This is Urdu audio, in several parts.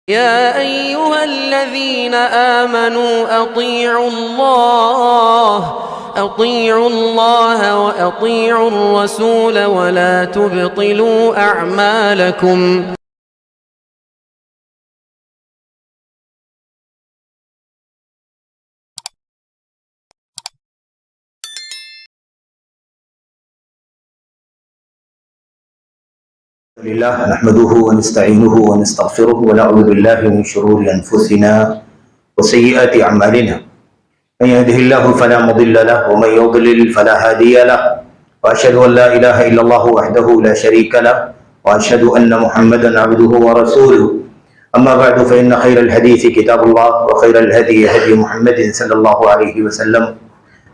يا أيها الذين آمنوا أطيعوا الله وأطيعوا الرسول ولا تبطلوا أعمالكم. لله نحمده ونستعينه ونستغفره ونعوذ بالله من شرور أنفسنا وسيئات أعمالنا. من يهده الله فلا مضل له ومن يضلل فلا هادي له، وأشهد أن لا إله إلا الله وحده لا شريك له، وأشهد أن محمدا عبده ورسوله. أما بعد فإن خير الحديث كتاب الله، وخير الهدي هدي محمد صلى الله عليه وسلم،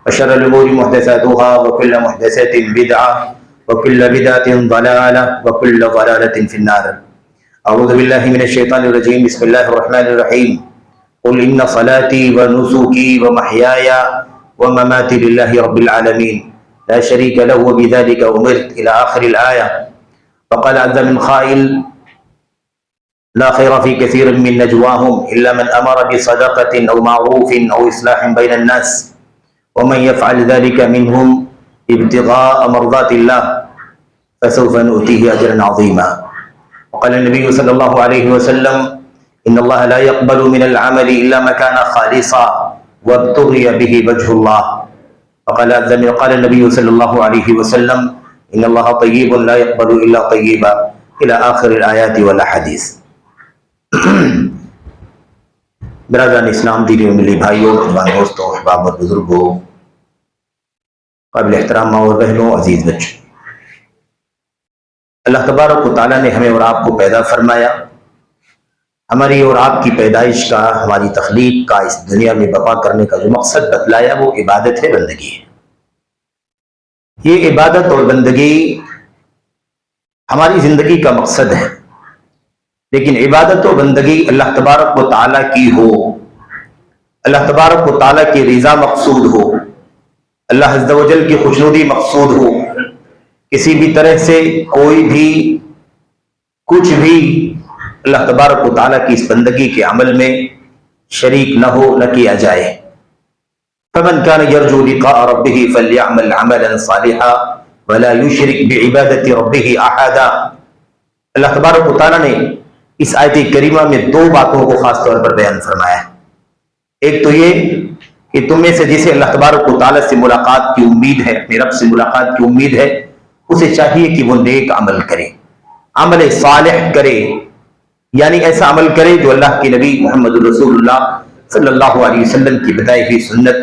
وشر الأمور محدثاتها، وكل محدثة بدعة، وكل بدعة ضلالة، وكل ضلالة في النار. أعوذ بالله من الشيطان الرجيم. بسم الله الرحمن الرحيم. قل إن صلاتي ونسكي ومحياي ومماتي لله رب العالمين لا شريك له وبذلك أمرت إلى آخر الآية. وقال عز من قائل: لا خير في كثير من نجواهم إلا من أمر بصدقة أو معروف أو إصلاح بين الناس، ومن يفعل ذلك منهم ابتغاء مرضات الله فسوف نؤتيه أجرا عظيما. وقال النبي صلى الله عليه وسلم: إن الله لا يقبل من العمل إلا ما كان خالصا وابتغي به وجه الله. وقال النبي صلى الله عليه وسلم: إن الله طيب لا يقبل إلا طيبا، إلى آخر الآيات والأحاديث. برادران اسلام، دینی و ملی بھائیوں، دوستوں، احباب اور بزرگوں، قابل احترام ماں اور بہنوں، عزیز بچوں، اللہ تبارک و تعالیٰ نے ہمیں اور آپ کو پیدا فرمایا. ہماری اور آپ کی پیدائش کا، ہماری تخلیق کا، اس دنیا میں بقا کرنے کا جو مقصد بتلایا وہ عبادت ہے، بندگی ہے. یہ عبادت اور بندگی ہماری زندگی کا مقصد ہے، لیکن عبادت و بندگی اللہ تبارک و تعالیٰ کی ہو، اللہ تبارک و تعالیٰ کی رضا مقصود ہو، اللہ عز و جل کی خوشنودی مقصود ہو، کسی بھی طرح سے کوئی بھی کچھ بھی اللہ تبارک و تعالیٰ کی اس بندگی کے عمل میں شریک نہ ہو، نہ کیا جائے. فمن كان يرجو لقاء ربه فليعمل عملا صالحا ولا يشرك بعبادة ربه احدا. اللہ تبارک و تعالیٰ نے اس آیت کریمہ میں دو باتوں کو خاص طور پر بیان فرمایا ہے. ایک تو یہ کہ تم میں سے جسے اللہ تبارک و تعالیٰ سے ملاقات کی امید ہے، اپنے رب سے ملاقات کی امید ہے، اسے چاہیے کہ وہ نیک عمل کرے، عمل صالح کرے، یعنی ایسا عمل کرے جو اللہ کے نبی محمد رسول اللہ صلی اللہ علیہ وسلم کی بتائی ہوئی سنت،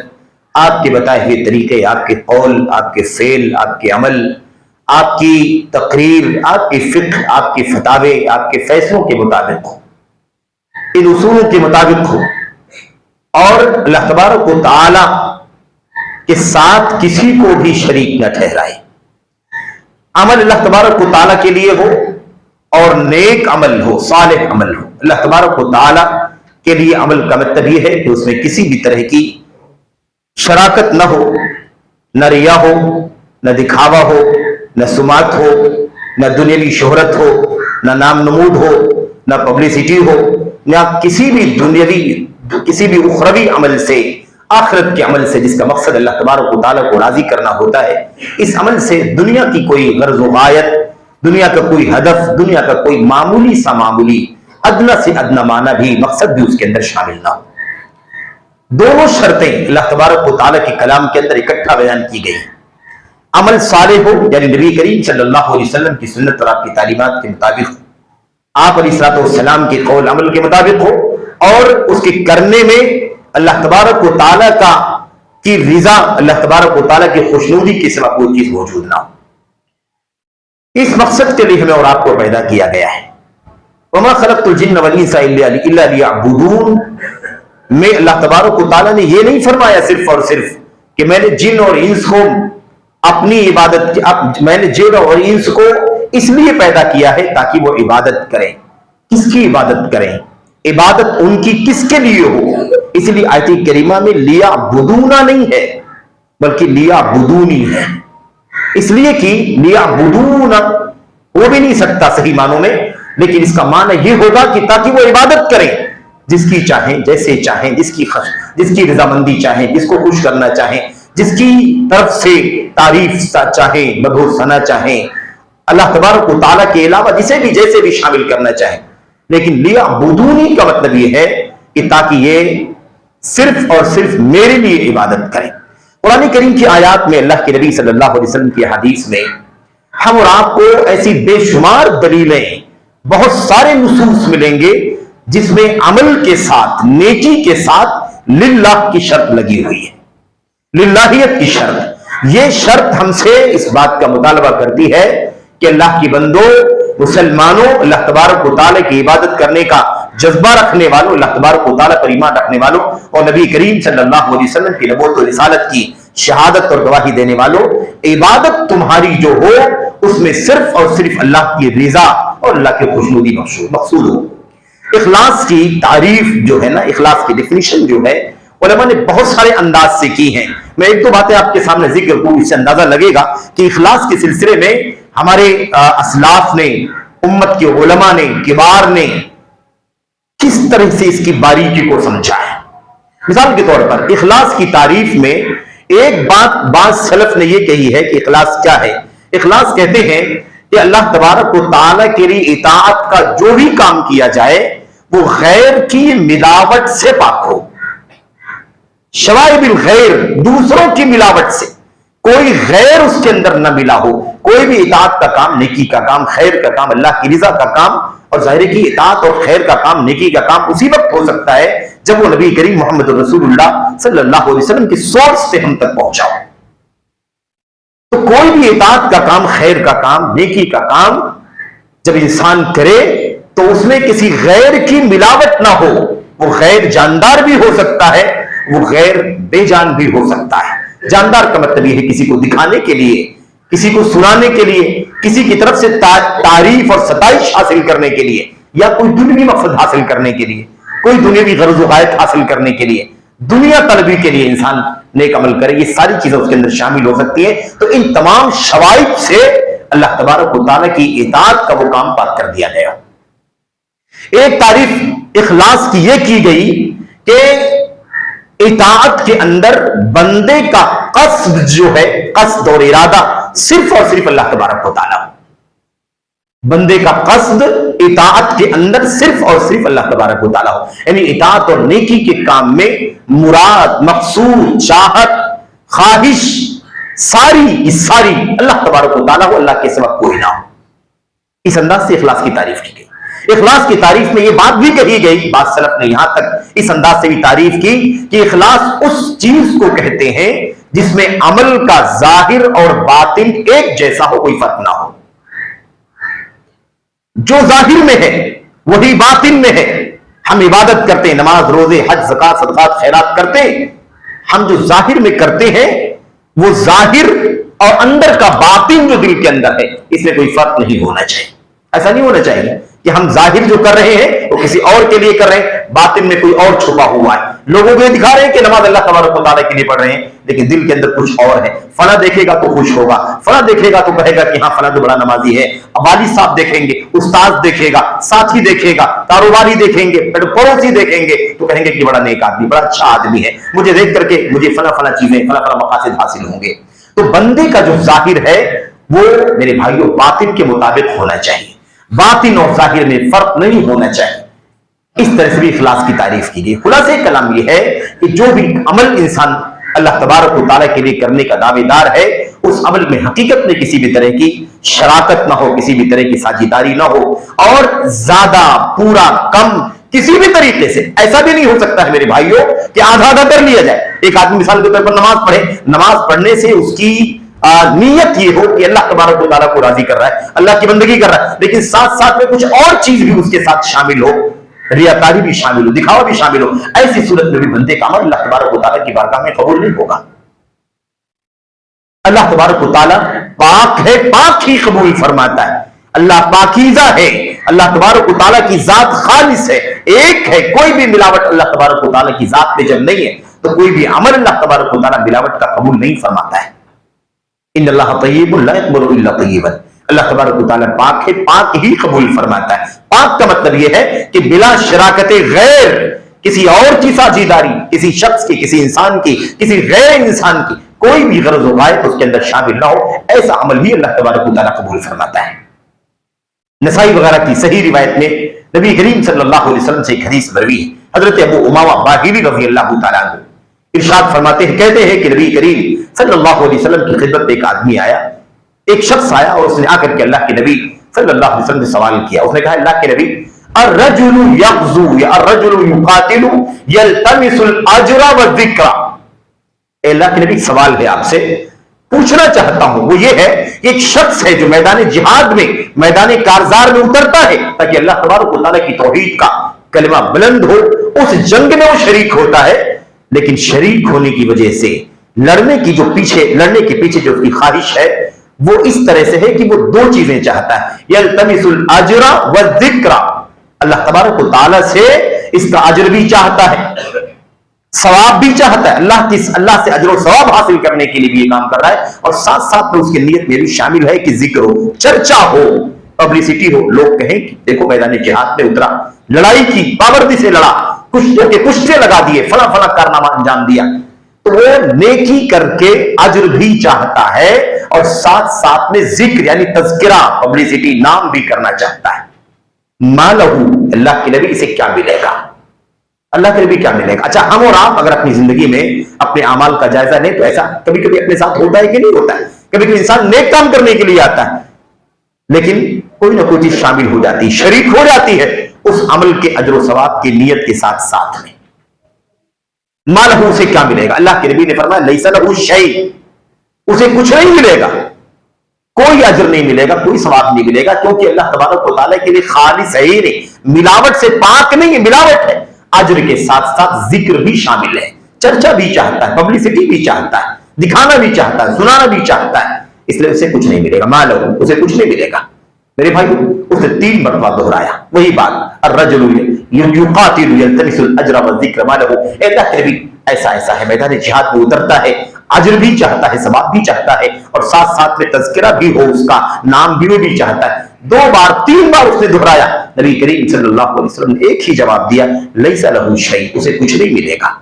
آپ کے بتائے ہوئے طریقے، آپ کے قول، آپ کے فعل، آپ کے عمل، آپ کی تقریر، آپ کی فقہ، آپ کے فتاوے، آپ کے فیصلوں کے مطابق ہو، ان اصولوں کے مطابق ہو، اور اللہ تبارک و تعالی کے ساتھ کسی کو بھی شریک نہ ٹھہرائے. عمل اللہ تبارک و تعالی کے لیے ہو اور نیک عمل ہو، صالح عمل ہو. اللہ تبارک و تعالی کے لیے عمل کا مطلب یہ ہے کہ اس میں کسی بھی طرح کی شراکت نہ ہو، نہ ریا ہو، نہ دکھاوا ہو، نہ سماعت ہو، نہ دنیاوی شہرت ہو، نہ نام نمود ہو، نہ پبلسٹی ہو، نہ کسی بھی دنیاوی، کسی بھی اخروی عمل سے، آخرت کے عمل سے جس کا مقصد اللہ تبارک و تعالیٰ کو راضی کرنا ہوتا ہے. اس عمل سے دنیا کی کوئی غرض و غایت، دنیا کا کوئی ہدف، دنیا کا کوئی معمولی سا معمولی ادنا سے ادنا معنی بھی، مقصد بھی اس کے اندر شامل نہ ہو. دونوں شرطیں اللہ تبارک و تعالیٰ کے کلام کے اندر اکٹھا بیان کی گئی. عمل صالح ہو، یعنی نبی کریم صلی اللہ علیہ وسلم کی سنت اور آپ کی تعلیمات کے مطابق، آپ علیہ الصلوۃ والسلام کے قول عمل کے مطابق ہو، اور اس کے کرنے میں اللہ تبارک و تعالیٰ کی رضا، اللہ تبارک و تعالیٰ کی خوشنودی کے سوا کوئی چیز موجود نہ ہو. اس مقصد کے لیے ہمیں اور آپ کو پیدا کیا گیا ہے. وما خلقت الجن والانس الا ليعبدون میں اللہ تبارک و تعالیٰ نے یہ نہیں فرمایا صرف اور صرف کہ میں نے جن اور انس کو اپنی عبادت، میں نے جن اور انس کو اس لیے پیدا کیا ہے تاکہ وہ عبادت کریں. کس کی عبادت کریں؟ عبادت ان کی کس کے لیے ہو؟ اس لیے آیت کریمہ میں لیا بدونا نہیں ہے بلکہ لیا بدونی ہے. اس لیے کہ لیا بدونا ہو بھی نہیں سکتا صحیح معنوں میں، لیکن اس کا معنی یہ ہوگا کہ تاکہ وہ عبادت کریں جس کی چاہیں، جیسے چاہیں، جس کی رضامندی چاہیں، جس کو خوش کرنا چاہیں، جس کی طرف سے تعریف چاہیں، مدح ثنا چاہیں، اللہ تبارک و تعالیٰ کے علاوہ جسے بھی جیسے بھی شامل کرنا چاہیں. لیکن لیعبدونی کا مطلب یہ ہے کہ تاکہ یہ صرف اور صرف میرے لیے عبادت کریں. قرآن کریم کی آیات میں اللہ کے نبی صلی اللہ علیہ وسلم کی حدیث میں ہم اور آپ کو ایسی بے شمار دلیلیں، بہت سارے نصوص ملیں گے جس میں عمل کے ساتھ، نیکی کے ساتھ للہ کی شرط لگی ہوئی ہے، للہیت کی شرط. یہ شرط ہم سے اس بات کا مطالبہ کرتی ہے کہ اللہ کی بندوں، مسلمانوں، اللہ تبارک و تعالیٰ کی عبادت کرنے کا جذبہ رکھنے والوں، اللہ تبارک و تعالیٰ پر ایمان رکھنے والوں اور نبی کریم صلی اللہ علیہ وسلم کی نبوت و رسالت کی شہادت اور گواہی دینے والوں، عبادت تمہاری جو ہو اس میں صرف اور صرف اللہ کی رضا اور اللہ کی خوشنودی مقصود ہو. اخلاص کی تعریف جو ہے نا، اخلاص کی ڈیفینیشن جو ہے علماء نے بہت سارے انداز سے کی ہیں. میں ایک دو باتیں آپ کے سامنے ذکر کروں، اس سے اندازہ لگے گا کہ اخلاص کے سلسلے میں ہمارے اسلاف نے، امت کے علماء نے، کبار نے کس طرح سے اس کی باریکی کو سمجھا ہے. مثال کے طور پر اخلاص کی تعریف میں ایک بات بعض سلف نے یہ کہی ہے کہ اخلاص کیا ہے. اخلاص کہتے ہیں کہ اللہ تبارک و تعالیٰ کے لیے اطاعت کا جو بھی کام کیا جائے وہ غیر کی ملاوٹ سے پاک ہو. شوائب الغیر، دوسروں کی ملاوٹ سے کوئی غیر اس کے اندر نہ ملا ہو. کوئی بھی اطاعت کا کام، نیکی کا کام، خیر کا کام، اللہ کی رضا کا کام، اور ظاہر کی اطاعت اور خیر کا کام، نیکی کا کام اسی وقت ہو سکتا ہے جب وہ نبی کریم محمد رسول اللہ صلی اللہ علیہ وسلم کی سورس سے ہم تک پہنچا ہو. تو کوئی بھی اطاعت کا کام، خیر کا کام، نیکی کا کام جب انسان کرے تو اس میں کسی غیر کی ملاوٹ نہ ہو. وہ غیر جاندار بھی ہو سکتا ہے، وہ غیر بے جان بھی ہو سکتا ہے. جاندار کا مطلب یہ ہے کسی کو دکھانے کے لیے، کسی کو سنانے کے لیے، کسی کی طرف سے تعریف اور ستائش حاصل کرنے کے لیے، یا کوئی دنیوی مقصد حاصل کرنے کے لیے، کوئی دنیوی غرض و غایت حاصل کرنے کے لیے، دنیا طلبی کے لیے انسان نیک عمل کرے. یہ ساری چیزیں اس کے اندر شامل ہو سکتی ہیں. تو ان تمام شوائب سے اللہ تبارک و تعالیٰ کی اطاعت کا وہ کام پاک کر دیا گیا. ایک تعریف اخلاص کی یہ کی گئی کہ اطاعت کے اندر بندے کا قصد جو ہے، قصد اور ارادہ صرف اور صرف اللہ تبارک و تعالیٰ. بندے کا قصد اطاعت کے اندر صرف اور صرف اللہ تبارک و تعالیٰ ہو. یعنی اطاعت اور نیکی کے کام میں مراد، مقصود، چاہت، خواہش ساری اللہ تبارک و تعالیٰ ہو، اللہ کے سوا کوئی نہ ہو. اس انداز سے اخلاص کی تعریف کی گئی. اخلاص کی تعریف میں یہ بات بھی کہی گئی، بعض سلف نے یہاں تک اس انداز سے بھی تعریف کی کہ اخلاص اس چیز کو کہتے ہیں جس میں عمل کا ظاہر اور باطن ایک جیسا ہو، کوئی فرق نہ ہو. جو ظاہر میں ہے وہی باطن میں ہے. ہم عبادت کرتے ہیں، نماز، روزے، حج، زکات، صدقات، خیرات کرتے ہیں. ہم جو ظاہر میں کرتے ہیں وہ ظاہر اور اندر کا باطن جو دل کے اندر ہے اس میں کوئی فرق نہیں ہونا چاہیے. ایسا نہیں ہونا چاہیے کہ ہم ظاہر جو کر رہے ہیں وہ کسی اور کے لیے کر رہے ہیں، باطن میں کوئی اور چھپا ہوا ہے. لوگوں کو یہ دکھا رہے ہیں کہ نماز اللہ تبارک و تعالیٰ کے لیے پڑھ رہے ہیں، لیکن دل کے اندر کچھ اور ہے. فلاں دیکھے گا تو خوش ہوگا، فلاں دیکھے گا تو کہے گا کہ ہاں فلاں تو بڑا نمازی ہے. والد صاحب دیکھیں گے، استاد دیکھے گا، ساتھی دیکھے گا، کاروباری دیکھیں گے، پڑوسی دیکھیں گے تو کہیں گے کہ بڑا نیک آدمی، بڑا اچھا آدمی ہے، مجھے دیکھ کر کے مجھے فلاں چیزیں، فلاں مقاصد حاصل ہوں گے. تو بندے کا جو ظاہر ہے وہ میرے بھائیوں باطن کے مطابق ہونا چاہیے. باطن اور ظاہر میں فرق نہیں ہونا چاہیے. اس طرح سے بھی اخلاص کی تعریف کی گئی. خلاصہ کلام یہ ہے کہ جو بھی عمل انسان اللہ تبارک و تعالیٰ کے لیے کرنے کا دعوے دار ہے اس عمل میں حقیقت میں کسی بھی طرح کی شراکت نہ ہو، کسی بھی طرح کی ساجھیداری نہ ہو، اور زیادہ، پورا، کم کسی بھی طریقے سے. ایسا بھی نہیں ہو سکتا ہے میرے بھائیوں کہ آدھا آدھا کر لیا جائے. ایک آدمی مثال کے طور پر نماز پڑھے، نماز پڑھنے سے اس کی نیت یہ ہو کہ اللہ تبارک و تعالیٰ کو راضی کر رہا ہے، اللہ کی بندگی کر رہا ہے، لیکن ساتھ ساتھ میں کچھ اور چیز بھی اس کے ساتھ شامل ہو، ریاکاری بھی شامل ہو، دکھاوا بھی شامل ہو. ایسی صورت میں بھی بندے کا عمل اللہ تبارک و تعالیٰ کی بارگاہ میں قبول نہیں ہوگا. اللہ تبارک و تعالیٰ پاک ہے، پاک ہی قبول فرماتا ہے. اللہ پاکیزہ ہے، اللہ تبارک و تعالیٰ کی ذات خالص ہے، ایک ہے. کوئی بھی ملاوٹ اللہ تبارک و تعالیٰ کی ذات میں جب نہیں ہے تو کوئی بھی عمل اللہ تبارک و تعالیٰ ملاوٹ کا قبول نہیں فرماتا ہے. ان اللہ طیب لا یقبل الا طیبا. اللہ تبارک و تعالیٰ پاک ہے، پاک ہی قبول فرماتا ہے۔ پاک کا مطلب یہ ہے کہ بلا شراکت غیر، کسی اور کی ساجیداری، کسی شخص کی، کسی انسان کی، کسی غیر انسان کی کوئی بھی غرض و غایت اس کے اندر شامل نہ ہو، ایسا عمل بھی اللہ تبارک و تعالیٰ قبول فرماتا ہے۔ نسائی وغیرہ کی صحیح روایت میں نبی کریم صلی اللہ علیہ وسلم سے ایک حدیث مروی ہے، حضرت ابو امامہ باہلی رضی اللہ تعالیٰ عنہ ارشاد فرماتے ہیں، کہتے ہیں کہ نبی کریم صلی اللہ علیہ وسلم کی خدمت میں ایک آدمی آیا، ایک شخص آیا اور اس نے آ کر کے اللہ کے نبی صلی اللہ علیہ وسلم سے سوال کیا۔ اس نے کہا، اللہ کے نبی، الرجل یغزو یا الرجل یقاتل یلتمس الاجر والذکر، اے اللہ کے نبی سوال ہے آپ سے، پوچھنا چاہتا ہوں، وہ یہ ہے کہ ایک شخص ہے جو میدان جہاد میں، میدان کارزار میں اترتا ہے تاکہ اللہ تبارک و تعالیٰ کی توحید کا کلمہ بلند ہو، اس جنگ میں وہ شریک ہوتا ہے، لیکن شریک ہونے کی وجہ سے لڑنے کے پیچھے جو اس کی خواہش ہے وہ اس طرح سے ہے کہ وہ دو چیزیں چاہتا ہے، یلتمس الاجر والذکر، اللہ تبارک و تعالیٰ سے اس کا اجر بھی چاہتا ہے، ثواب بھی چاہتا ہے، اللہ سے اجر و ثواب حاصل کرنے کے لیے بھی یہ کام کر رہا ہے، اور ساتھ ساتھ میں اس کی نیت میں بھی شامل ہے کہ ذکر ہو، چرچا ہو، پبلسٹی ہو، لوگ کہیں کہ دیکھو میدان جہاد میں اترا، لڑائی کی، پابندی سے لڑا، کشتے لگا دیے، فلاں فلاں کارنامہ انجام دیا، تو وہ نیکی کر کے اجر بھی چاہتا ہے اور ساتھ ساتھ میں ذکر یعنی تذکرہ، پبلسٹی، نام بھی کرنا چاہتا ہے۔ مالہ، اللہ کے نبی، اسے کیا ملے گا؟ اللہ کے نبی کیا ملے گا؟ اچھا، ہم اور آپ اگر اپنی زندگی میں اپنے اعمال کا جائزہ لیں تو ایسا کبھی کبھی اپنے ساتھ ہوتا ہے کہ نہیں ہوتا ہے؟ کبھی کبھی انسان نیک کام کرنے کے لیے آتا ہے لیکن کوئی نہ کوئی چیز شامل ہو جاتی ہے، شریک ہو جاتی ہے اس عمل کے اجر و ثواب کی نیت کے ساتھ ساتھ میں۔ مالہ، اسے کیا ملے گا؟ اللہ کے نبی نے فرمایا، لیس لہ شیء، اسے کچھ نہیں ملے گا، کوئی اجر نہیں ملے گا، کوئی ثواب نہیں ملے گا، کیونکہ اللہ تبارک و تعالیٰ کے لیے خالص ہے ہی نہیں، ملاوٹ سے پاک نہیں ہے، ملاوٹ ہے۔ اجر کے ساتھ ساتھ ذکر بھی شامل ہے، چرچا بھی چاہتا ہے، پبلسٹی بھی چاہتا ہے، دکھانا بھی چاہتا ہے، سنانا بھی چاہتا ہے، اس لیے اسے کچھ نہیں ملے گا۔ مالہ، اسے کچھ نہیں ملے گا۔ میرے بھائی، اس نے 3 مرتبہ دہرایا وہی بات، الرجل یقاتل یلتمس الاجر والذکر مالہ، اے اللہ کے نبی ایسا ہے، میدان جہاد میں اترتا ہے، اجر بھی چاہتا ہے، ثواب بھی چاہتا ہے، اور ساتھ ساتھ میں تذکرہ بھی ہو، اس کا نام بھی چاہتا ہے۔ 2 بار 3 بار اس نے دہرایا، نبی کریم صلی اللہ علیہ وسلم نے ایک ہی جواب دیا، لیس لہ شیء، اسے کچھ نہیں ملے گا۔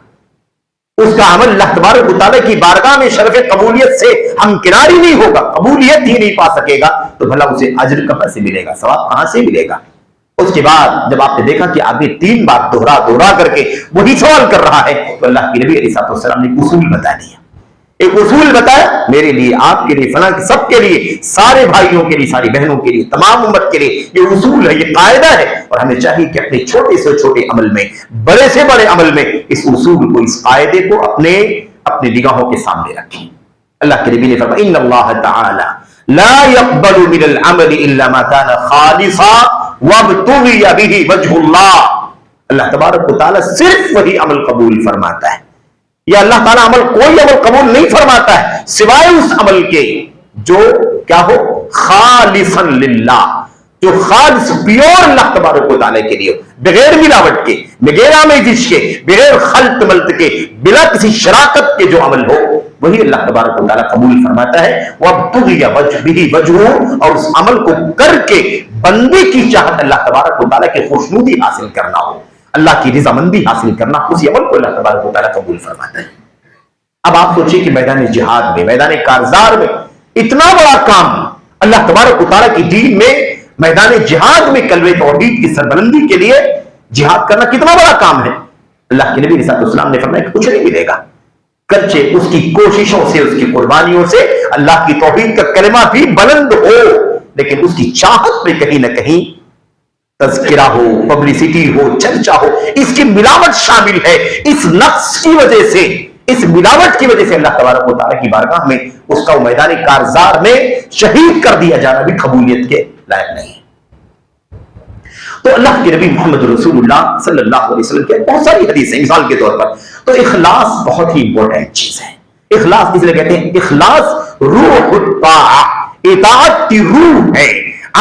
اس کا عمل اللہ تبارک و تعالیٰ کی بارگاہ میں شرف قبولیت سے ہمکنار ہی نہیں ہوگا، قبولیت ہی نہیں پا سکے گا، تو بھلا اسے اجر کہاں سے ملے گا، ثواب کہاں سے ملے گا؟ اس کے بعد جب آپ نے دیکھا کہ آدمی 3 بار دوہرا کر کے وہی سوال کر رہا ہے، تو اللہ کے نبی علیہ السلام نے اصول بتا دیا، ایک اصول بتایا، میرے لیے، آپ کے لیے، فلاں، سب کے لیے، سارے بھائیوں کے لیے، ساری بہنوں کے لیے، تمام امت کے لیے یہ اصول ہے، یہ قاعدہ ہے، اور ہمیں چاہیے کہ اپنے چھوٹے سے چھوٹے عمل میں، بڑے سے بڑے عمل میں اس اصول کو، اس قاعدے کو اپنے نگاہوں کے سامنے رکھیں۔ اللہ کے نبی نے فرمایا، ان اللہ تعالی لا يقبل من العمل الا ما كان خالصا وابتغي به وجه اللہ، اللہ تبارک و تعالی صرف وہی عمل قبول فرماتا ہے، یا اللہ تعالیٰ کوئی عمل قبول نہیں فرماتا ہے سوائے اس عمل کے جو کیا ہو، خالصا للہ، جو خالص پیور اللہ تبارک و تعالیٰ کے لیے، بغیر ملاوٹ کے، بغیر آمیزش کے، بغیر خلط ملط کے، بلا کسی شراکت کے جو عمل ہو، وہی اللہ تبارک و تعالیٰ قبول فرماتا ہے۔ وَابْتُغِيَ بِهِ وَجْهُهُ، اور اس عمل کو کر کے بندے کی چاہت اللہ تبارک و تعالیٰ کی خوشنودی حاصل کرنا ہو، اللہ کی رضامندی حاصل کرنا، اسی عمل کو اللہ تبارک و تعالیٰ قبول فرماتا ہے۔ اب آپ سوچیں کہ میدان جہاد میں، میدان کارزار میں اتنا بڑا کام اللہ تبارک و تعالیٰ کی دین میں، میدان جہاد میں کلمہ توحید کی سربلندی کے لیے جہاد کرنا کتنا بڑا کام ہے۔ اللہ کے نبی علیہ السلام نے فرمایا کہ کچھ نہیں ملے گا، گرچہ اس کی کوششوں سے، اس کی قربانیوں سے اللہ کی توحید کا کلمہ بھی بلند ہو، لیکن اس کی چاہت میں کہیں نہ کہیں تذکرہ ہو، پبلسٹی ہو، چرچا ہو، اس کی ملاوٹ شامل ہے۔ اس نقص کی وجہ سے، اس ملاوٹ کی وجہ سے اللہ تبارک و تعالیٰ کی بارگاہ میں اس کا میدان کارزار میں شہید کر دیا جانا بھی قبولیت کے لائق نہیں ہے۔ تو اللہ کے نبی محمد رسول اللہ صلی اللہ علیہ وسلم کے بہت ساری حدیثیں، مثال کے طور پر تو اخلاص بہت ہی امپورٹنٹ چیز ہے۔ اخلاص اس لیے کہتے ہیں، اخلاص روح الطاعہ، اطاعت کی روح ہے،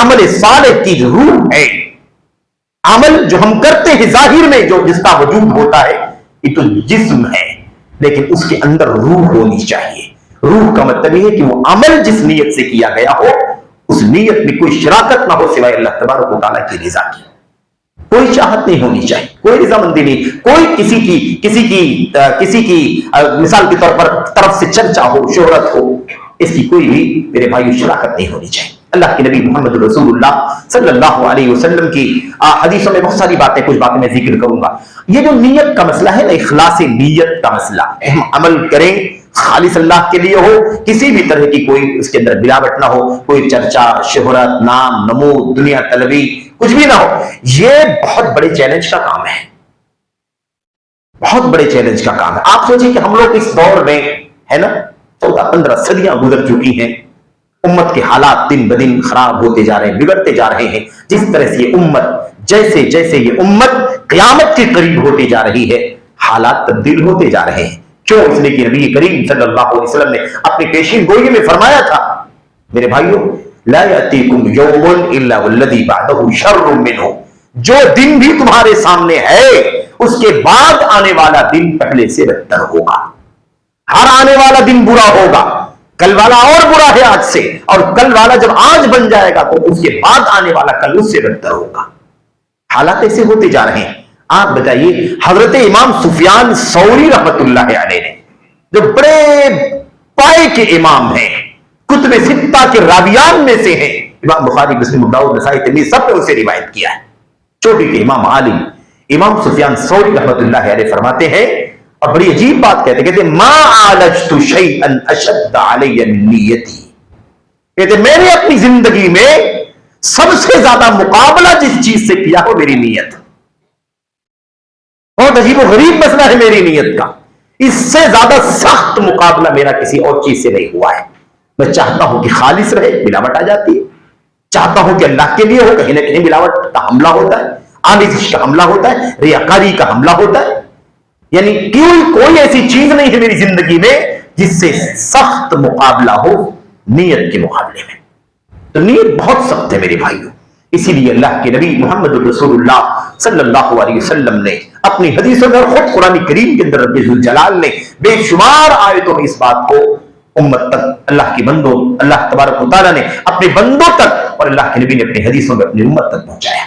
عمل صالح کی روح ہے۔ عمل جو ہم کرتے ہیں ظاہر میں، جو جس کا وجود ہوتا ہے، یہ تو جسم ہے، لیکن اس کے اندر روح ہونی چاہیے۔ روح کا مطلب یہ ہے کہ وہ عمل جس نیت سے کیا گیا ہو، اس نیت میں کوئی شراکت نہ ہو سوائے اللہ تبارک و تعالیٰ کی رضا کی. کوئی چاہت نہیں ہونی چاہیے, کوئی رضامندی نہیں, کوئی کسی کی مثال کے طور پر طرف سے چرچا ہو, شہرت ہو, اس کی کوئی بھی میرے بھائیو شراکت نہیں ہونی چاہیے. اللہ کے نبی محمد رسول اللہ صلی اللہ علیہ وسلم کی حدیثوں میں بہت ساری باتیں, کچھ باتیں میں ذکر کروں گا. یہ جو نیت کا مسئلہ ہے نا, اخلاص نیت کا مسئلہ, ہم عمل کریں خالص اللہ کے لیے ہو, کسی بھی طرح کی کوئی اس کے اندر ملاوٹ نہ ہو, کوئی چرچا, شہرت, نام, نمود, دنیا طلبی کچھ بھی نہ ہو. یہ بہت بڑے چیلنج کا کام ہے, بہت بڑے چیلنج کا کام ہے. آپ سوچیں کہ ہم لوگ اس دور میں ہے نا 14-15 صدیاں گزر چکی ہیں, امت کے حالات دن بدن خراب ہوتے جا رہے ہیں, بگڑتے جا رہے ہیں. جس طرح سے یہ امت, جیسے جیسے یہ امت قیامت کے قریب ہوتی جا رہی ہے, حالات تبدیل ہوتے جا رہے ہیں. کیوں؟ اس لیے کہ نبی کریم صلی اللہ علیہ وسلم نے اپنی پیشین گوئی میں فرمایا تھا, میرے بھائیوں, لا یاتیکم یوم الا والذی بعدہ شر منہ, جو دن بھی تمہارے سامنے ہے اس کے بعد آنے والا دن پہلے سے بدتر ہوگا. ہر آنے والا دن برا ہوگا, کل والا اور برا ہے آج سے, اور کل والا جب آج بن جائے گا تو اس کے بعد آنے والا کل اس سے بہتر ہوگا. حالات ایسے ہوتے جا رہے ہیں. آپ بتائیے, حضرت امام سفیان ثوری رحمت اللہ علیہ نے, جو بڑے پائے کے امام ہیں, کتب ستہ کے راویان میں سے ہیں, امام بخاری, مسلم, ابو داؤد, نسائی, ترمذی, سب نے ان سے روایت کیا ہے. چوٹی کے امام عالم امام سفیان ثوری رحمت اللہ علیہ فرماتے ہیں, اور بڑی عجیب بات کہتے ہیں, ما عالجت شیئا اشد علی من نیتی, کہتے میں نے اپنی زندگی میں سب سے زیادہ مقابلہ جس چیز سے کیا ہو میری نیت. بہت عجیب و غریب مسئلہ ہے میری نیت کا, اس سے زیادہ سخت مقابلہ میرا کسی اور چیز سے نہیں ہوا ہے. میں چاہتا ہوں کہ خالص رہے, ملاوٹ آ جاتی ہے. چاہتا ہوں کہ اللہ کے لیے ہو, کہیں نہ کہیں ملاوٹ کا حملہ ہوتا ہے, آمیزش کا حملہ ہوتا ہے, ریاکاری کا حملہ ہوتا ہے. یعنی کوئی ایسی چیز نہیں ہے میری زندگی میں جس سے سخت مقابلہ ہو نیت کے مقابلے میں. تو نیت بہت سخت ہے میرے بھائیوں. اسی لیے اللہ کے نبی محمد رسول اللہ صلی اللہ علیہ وسلم نے اپنی حدیثوں میں اور خود قرآن کریم کے اندر رب ذوالجلال نے بے شمار آیتوں میں اس بات کو امت تک, اللہ کے بندوں, اللہ تبارک و تعالیٰ نے اپنے بندوں تک اور اللہ کے نبی نے اپنی حدیثوں میں اپنی امت تک پہنچایا.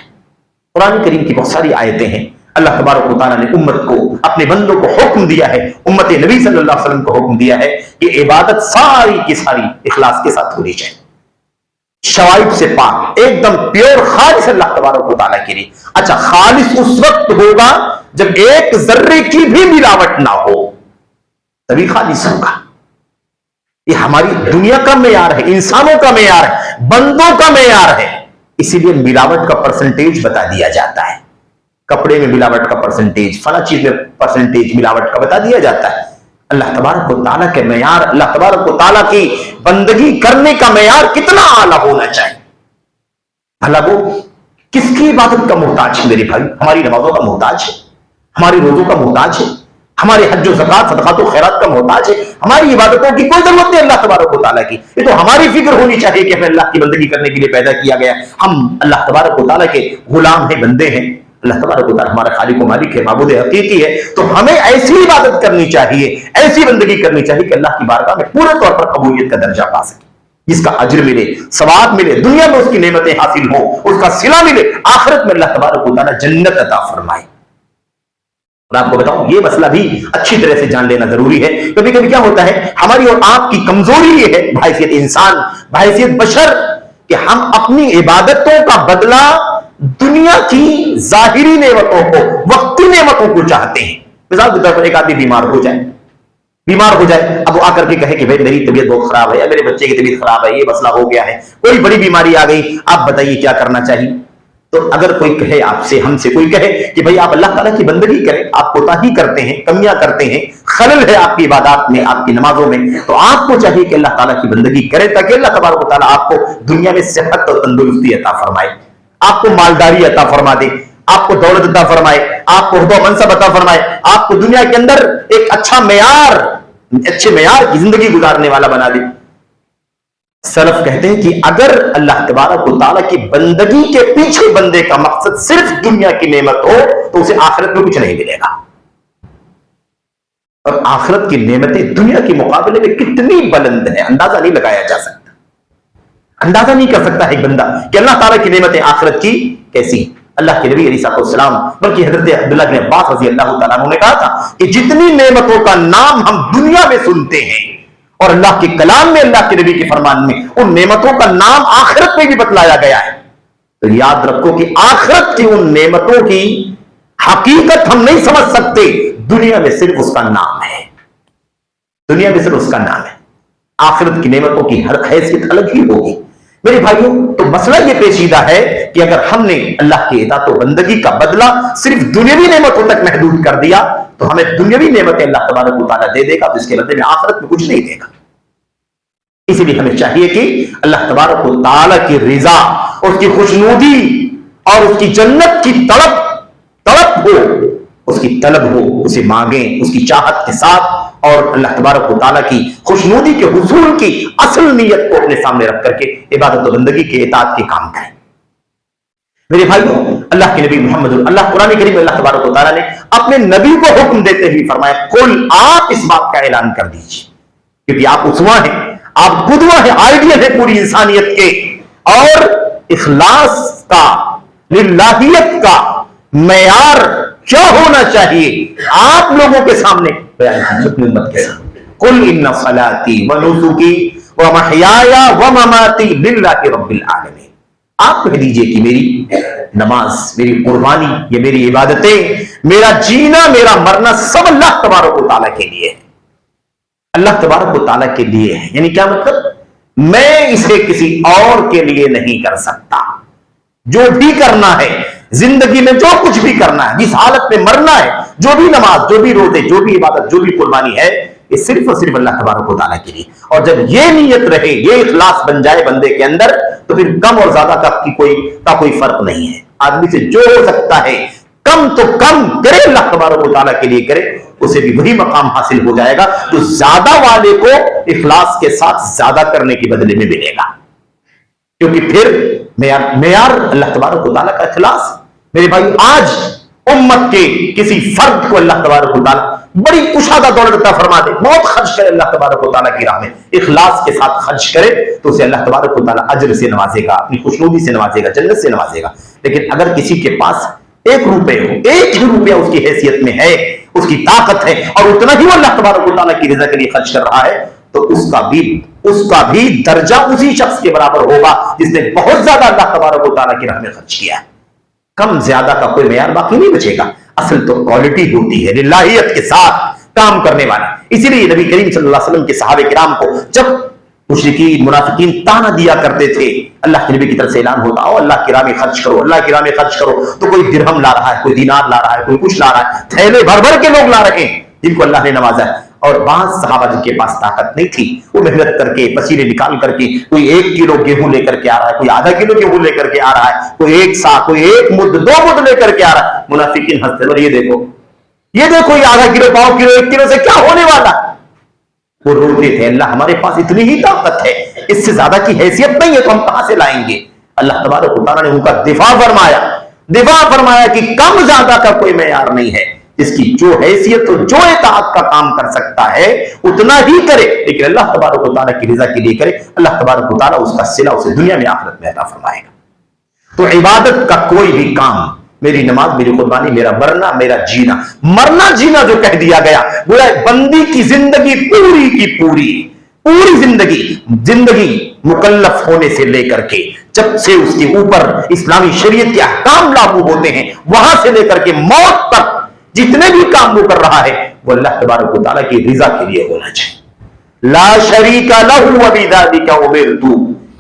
قرآن کریم کی بہت ساری آیتیں ہیں. اللہ تبارک و تعالیٰ نے امت کو, اپنے بندوں کو حکم دیا ہے, امت نبی صلی اللہ علیہ وسلم کو حکم دیا ہے کہ عبادت ساری کی ساری اخلاص کے ساتھ ہونی چاہیے, شوائب سے پاک, ایک دم پیور, خالص اللہ تبارک و تعالیٰ کے لیے. اچھا, خالص اس وقت ہوگا جب ایک ذرے کی بھی ملاوٹ نہ ہو, تبھی خالص ہوگا. یہ ہماری دنیا کا معیار ہے, انسانوں کا معیار ہے, بندوں کا معیار ہے. اسی لیے ملاوٹ کا پرسنٹیج بتا دیا جاتا ہے. کپڑے میں ملاوٹ کا پرسنٹیج, فلاں چیز میں پرسنٹیج ملاوٹ کا بتا دیا جاتا ہے. اللہ تبارک و تعالیٰ کے معیار, اللہ تبارک و تعالیٰ کی بندگی کرنے کا معیار کتنا اعلیٰ ہونا چاہیے. بھلا وہ کس کی عبادت کا محتاج ہے میرے بھائی؟ ہماری نمازوں کا محتاج ہے, ہماری روزوں کا محتاج ہے, ہمارے حج و زکات, صدقات و خیرات کا محتاج ہے. ہماری عبادتوں کی کوئی ضرورت نہیں اللہ تبارک و تعالیٰ کی. یہ تو ہماری فکر ہونی چاہیے کہ ہمیں اللہ کی بندگی کرنے کے لیے پیدا کیا گیا, ہم اللہ تبارک و تعالیٰ کے غلام ہیں, بندے ہیں. اللہ تبارک و تعالیٰ ہمارا خالق و مالک ہے, معبود حقیقی ہے. تو ہمیں ایسی عبادت کرنی چاہیے, ایسی بندگی کرنی چاہیے کہ اللہ کی بارگاہ میں پورے طور پر قبولیت کا درجہ پا سکے, جس کا اجر ملے, ثواب ملے, دنیا میں اس کی نعمتیں حاصل ہوں, اس کا صلہ ملے, آخرت میں اللہ تبارک و تعالیٰ جنت عطا فرمائے. اور آپ کو بتاؤں, یہ مسئلہ بھی اچھی طرح سے جان لینا ضروری ہے. کبھی کبھی کیا ہوتا ہے, ہماری اور آپ کی کمزوری یہ ہے بحیثیت انسان, بحیثیت بشر, کہ ہم اپنی عبادتوں کا بدلہ دنیا کی ظاہری نعمتوں کو, وقتی نعمتوں کو چاہتے ہیں. مثال کے طور پر ایک آدمی بیمار ہو جائے, اب وہ آ کر کے کہے کہ بھائی میری طبیعت بہت خراب ہے, یا میرے بچے کی طبیعت خراب ہے, یہ مسئلہ ہو گیا ہے, کوئی بڑی بیماری آ گئی, آپ بتائیے کیا کرنا چاہیے. تو اگر کوئی کہے آپ سے, ہم سے کوئی کہے کہ بھائی آپ اللہ تعالیٰ کی بندگی کریں, آپ کوتاہی کرتے ہیں, کمیاں کرتے ہیں, خلل ہے آپ کی عبادات میں, آپ کی نمازوں میں, تو آپ کو چاہیے کہ اللہ تعالیٰ کی بندگی کریں تاکہ اللہ تبارک و تعالیٰ آپ کو دنیا میں صحت اور تندرستی عطا فرمائے, آپ کو مالداری عطا فرما دے, آپ کو دولت عطا فرمائے, آپ کو عہدہ و منصب عطا فرمائے, آپ کو دنیا کے اندر ایک اچھے معیار کی زندگی گزارنے والا بنا دے. سلف کہتے ہیں کہ اگر اللہ تبارک و تعالیٰ کی بندگی کے پیچھے بندے کا مقصد صرف دنیا کی نعمت ہو تو اسے آخرت میں کچھ نہیں ملے گا. اور آخرت کی نعمتیں دنیا کے مقابلے میں کتنی بلند ہیں, اندازہ نہیں لگایا جا سکتا. اندازہ نہیں کر سکتا ہے ایک بندہ کہ اللہ تعالیٰ کی نعمتیں آخرت کی کیسی. اللہ کے نبی علیہ السلام بلکہ حضرت عبداللہ بن عباس رضی اللہ تعالیٰ عنہ نے کہا تھا کہ جتنی نعمتوں کا نام ہم دنیا میں سنتے ہیں اور اللہ کے کلام میں اللہ کے نبی کے فرمان میں ان نعمتوں کا نام آخرت میں بھی بتلایا گیا ہے، تو یاد رکھو کہ آخرت کی ان نعمتوں کی حقیقت ہم نہیں سمجھ سکتے، دنیا میں صرف اس کا نام ہے، دنیا میں صرف اس کا نام ہے. آخرت کی نعمتوں کی ہر حیثیت الگ ہی ہوگی. میرے بھائیوں، تو مسئلہ یہ پیچیدہ ہے کہ اگر ہم نے اللہ کی اطاعت و بندگی کا بدلہ صرف دنیاوی نعمتوں تک محدود کر دیا تو ہمیں دنیاوی نعمتیں اللہ تبارک و تعالیٰ دے دے گا، تو اس کے بدلے میں آخرت میں کچھ نہیں دے گا. اسی لیے ہمیں چاہیے کہ اللہ تبارک و تعالیٰ کی رضا، اس کی خوشنودی اور اس کی جنت کی طلب ہو، اس کی طلب ہو، اسے مانگیں اس کی چاہت کے ساتھ، اور اللہ تبارک و تعالیٰ کی خوشنودی کے حصول کی اصل نیت کو اپنے سامنے رکھ کر کے عبادت و بندگی کے اطاعت کے کام کریں. میرے بھائیوں، اللہ کے نبی محمد اللہ قرآن کریم میں اللہ تبارک و تعالیٰ نے اپنے نبی کو حکم دیتے ہوئے فرمایا قل، آپ اس بات کا اعلان کر دیجیے، کیونکہ آپ اسوہ ہیں، آپ قدوہ ہیں، آئیڈیل ہیں پوری انسانیت کے، اور اخلاص کا، للہیت کا معیار کیا ہونا چاہیے آپ لوگوں کے سامنے بیان کیجیے، اپنی امت کے سامنے. قل ان صلاتی ونسکی ومحیای ومماتی للہ رب العالمین. آپ کہہ دیجئے کہ میری نماز، میری قربانی، یہ میری عبادتیں، میرا جینا، میرا مرنا سب اللہ تبارک و تعالیٰ کے لیے ہے، اللہ تبارک و تعالیٰ کے لیے ہے. یعنی کیا مطلب؟ میں اسے کسی اور کے لیے نہیں کر سکتا. جو بھی کرنا ہے زندگی میں، جو کچھ بھی کرنا ہے، جس حالت میں مرنا ہے، جو بھی نماز، جو بھی روزے، جو بھی عبادت، جو بھی قربانی ہے، یہ صرف اور صرف اللہ تبارک و تعالیٰ کے لیے. اور جب یہ نیت رہے، یہ اخلاص بن جائے بندے کے اندر، تو پھر کم اور زیادہ کا کوئی فرق نہیں ہے. آدمی سے جو ہو سکتا ہے کم تو کم کرے، اللہ تبارک و تعالیٰ کے لیے کرے، اسے بھی وہی مقام حاصل ہو جائے گا جو زیادہ والے کو اخلاص کے ساتھ زیادہ کرنے کے بدلے میں ملے گا. کیونکہ پھر معیار اللہ تبارک و تعالیٰ کا اخلاص. میرے بھائی، آج امت کے کسی فرد کو اللہ تبارک و تعالیٰ بڑی کشادہ دولت عطا فرما دے، بہت خرچ کرے اللہ تبارک و تعالیٰ کی راہ میں، اخلاص کے ساتھ خرچ کرے، تو اسے اللہ تبارک و تعالیٰ اجر سے نوازے گا، اپنی خوشنودی سے نوازے گا، جنت سے نوازے گا. لیکن اگر کسی کے پاس 1 روپے ہو، 1 ہی روپیہ اس کی حیثیت میں ہے، اس کی طاقت ہے، اور اتنا ہی وہ اللہ تبارک و تعالیٰ کی رضا کے لیے خرچ کر رہا ہے، تو اس کا بھی درجہ اسی شخص کے برابر ہوگا جس نے بہت زیادہ اللہ تبارک و تعالیٰ کی راہ میں خرچ کیا ہے. کم زیادہ کا کوئی معیار باقی نہیں بچے گا. اصل تو کوالٹی ہوتی ہے للہیت کے ساتھ کام کرنے والا. اسی لیے نبی کریم صلی اللہ علیہ وسلم کے صحابہ کرام کو جب مشرکین، منافقین تانا دیا کرتے تھے، اللہ کے نبی کی طرف سے اعلان ہوتا، اللہ کی راہ میں خرچ کرو، اللہ کی راہ میں خرچ کرو، تو کوئی درہم لا رہا ہے، کوئی دینار لا رہا ہے، کوئی کچھ لا رہا ہے، تھیلے بھر بھر کے لوگ لا رہے ہیں جن کو اللہ نے نوازا ہے. اور بعض صحابہ جن کے پاس طاقت نہیں تھی، وہ محنت کر کے، پسینے نکال کر کے، کوئی 1 کلو گیہوں لے کر کے آ رہا ہے، کوئی آدھا کلو گیہوں لے کر کے آ رہا ہے، کوئی 1 سا، کوئی 1 مد، 2 مد لے کر کے آ رہا ہے. منافقین ہنستے، اور یہ دیکھو یہ آدھا کلو، پاؤ کلو، 1 کلو سے کیا ہونے والا. وہ روتے تھے، اللہ ہمارے پاس اتنی ہی طاقت ہے، اس سے زیادہ کی حیثیت نہیں ہے، تو ہم کہاں سے لائیں گے. اللہ تبارک و تعالیٰ نے ان کا دفاع فرمایا کہ کم زیادہ کا کوئی معیار نہیں ہے، اس کی جو حیثیت اور جو اطاعت کا کام کر سکتا ہے اتنا ہی کرے، لیکن اللہ تبارک و تعالیٰ کی رضا کے لیے کرے. اللہ تبارک و تعالیٰ اس کا صلہ اسے دنیا میں آخرت میں عطا فرمائے گا. تو عبادت کا کوئی بھی کام، میری نماز، میری قربانی، میرا مرنا جینا جو کہہ دیا گیا، گویا بندی کی زندگی پوری کی پوری زندگی مکلف ہونے سے لے کر کے، جب سے اس کے اوپر اسلامی شریعت کے احکام لاگو ہوتے ہیں، وہاں سے لے کر کے موت تک جتنے بھی کام وہ کر رہا ہے، وہ اللہ تبارک و تعالیٰ کی رضا کے لیے ہونا چاہیے. لا شریک لہ وبذالک امرت.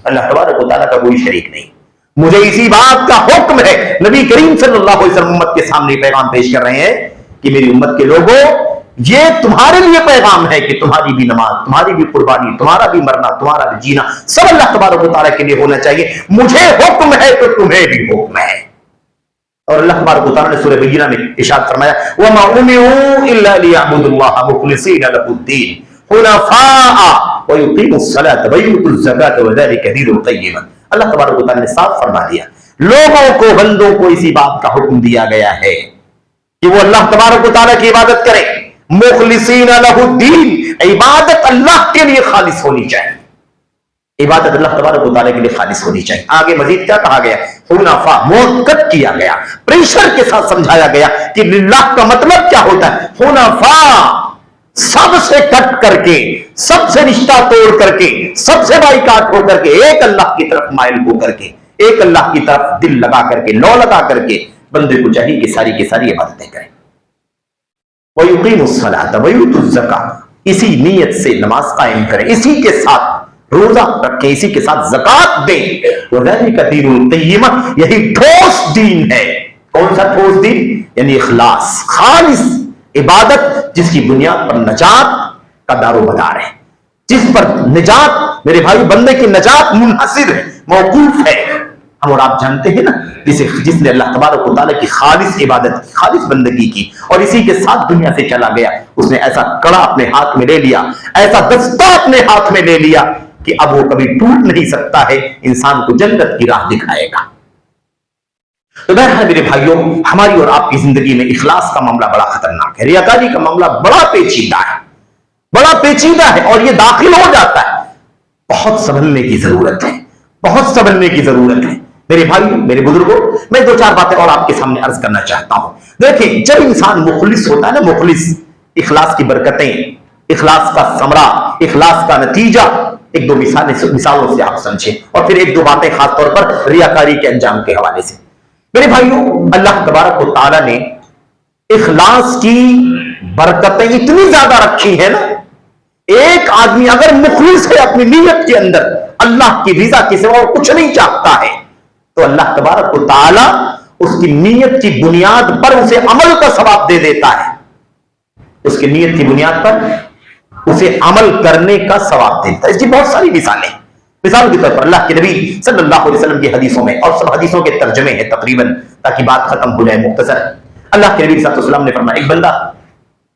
اللہ تبارک و تعالیٰ کا کوئی شریک نہیں. مجھے اسی بات کا حکم ہے. نبی کریم صلی اللہ علیہ وسلم امت کے سامنے پیغام پیش کر رہے ہیں کہ میری امت کے لوگوں، یہ تمہارے لیے پیغام ہے کہ تمہاری بھی نماز، تمہاری بھی قربانی، تمہارا بھی مرنا، تمہارا بھی جینا سب اللہ تبارک و تعالیٰ کے لیے ہونا چاہیے. مجھے حکم ہے تو تمہیں بھی حکم ہے. اور اللہ تبارک و تعالیٰ نے سورہ بینہ میں ارشاد فرمایا، وَمَا أُمِرُوا إِلَّا لِيَعْبُدُوا اللَّهَ مُخْلِصِينَ لَهُ الدِّينَ حُنَفَاءَ وَيُقِيمُوا الصَّلَاةَ وَيُؤْتُوا الزَّكَاةَ وَذَلِكَ دِينُ الْقَيِّمَةُ. اللہ تبارک و تعالیٰ نے صاف فرما دیا، لوگوں کو، بندوں کو اسی بات کا حکم دیا گیا ہے کہ وہ اللہ تبارک و تعالیٰ کی عبادت کرے. مخلصین لہ الدین، عبادت اللہ کے لیے خالص ہونی چاہیے. عبادت اللہ تبارک و تعالیٰ کے لیے خالص ہونی چاہیے. آگے مزید کیا کہا گیا؟ حنفاء، موقت کیا گیا، پریشر کے ساتھ سمجھایا گیا کہ للہ کا مطلب کیا ہوتا ہے. حنفاء، سب سے کٹ کر کے، سب سے رشتہ توڑ کر کے، سب سے بائیکاٹ ہو کر کے، ایک اللہ کی طرف مائل ہو کر کے، ایک اللہ کی طرف دل لگا کر کے، لو لگا کر کے بندے کو چاہیے کہ ساری کی ساری عبادتیں کریں. وَيُقِيمُ الصَّلَاةَ وَيُؤْتُ الزَّكَاةَ، اسی نیت سے نماز قائم کریں، اسی کے ساتھ روزہ رکھیں، اسی کے ساتھ زکات دیں. وَذَلِكَ دِينُ الْقَيِّمَةِ، یہی ٹھوس دین ہے. کون سا ٹھوس دین؟ یعنی اخلاص، خالص عبادت جس کی بنیاد پر نجات کا دار و مدار ہے، جس پر نجات میرے بھائی بندے کی نجات منحصر ہے، موقوف ہے. ہم اور آپ جانتے ہیں نا، جس نے اللہ تبارک و تعالیٰ کی خالص عبادت کی، خالص بندگی کی اور اسی کے ساتھ دنیا سے چلا گیا، اس نے ایسا کڑا اپنے ہاتھ میں لے لیا، ایسا دستہ اپنے ہاتھ میں لے لیا کہ اب وہ کبھی ٹوٹ نہیں سکتا ہے، انسان کو جنت کی راہ دکھائے گا. تو بہرحال میرے بھائیوں، ہماری اور آپ کی زندگی میں اخلاص کا معاملہ بڑا خطرناک ہے، ریاکاری کا معاملہ بڑا پیچیدہ ہے، بڑا پیچیدہ ہے، اور یہ داخل ہو جاتا ہے. بہت سنبھلنے کی ضرورت ہے، بہت سنبھلنے کی ضرورت ہے. میرے بھائیوں، میرے بزرگوں، میں دو چار باتیں اور آپ کے سامنے عرض کرنا چاہتا ہوں. دیکھیں، جب انسان مخلص ہوتا ہے نا، مخلص، اخلاص کی برکتیں، اخلاص کا ثمرہ، اخلاص کا نتیجہ، ایک دو مثالوں سے آپ سمجھیں، اور پھر ایک دو باتیں خاص طور پر ریاکاری کے انجام کے حوالے سے. میرے بھائیوں، اللہ تبارک و تعالیٰ نے اخلاص کی برکتیں اتنی زیادہ رکھی ہیں نا، ایک آدمی اگر مخلص ہے اپنی نیت کے اندر، اللہ کی رضا کے سوا اور کچھ نہیں چاہتا ہے، تو اللہ تبارک و تعالیٰ اس کی نیت کی بنیاد پر اسے عمل کا ثواب دے دیتا ہے. اس کی نیت کی بنیاد پر اسے عمل کرنے کا ثواب دیتا ہے. اس کی بہت ساری مثالیں. مثال کے طور پر اللہ کے نبی صلی اللہ علیہ وسلم کی حدیثوں میں، اور سب حدیثوں کے ترجمے ہیں تقریباً تاکہ بات ختم ہو جائے مختصر. اللہ کے نبی صلی اللہ علیہ وسلم نے فرمایا، ایک بندہ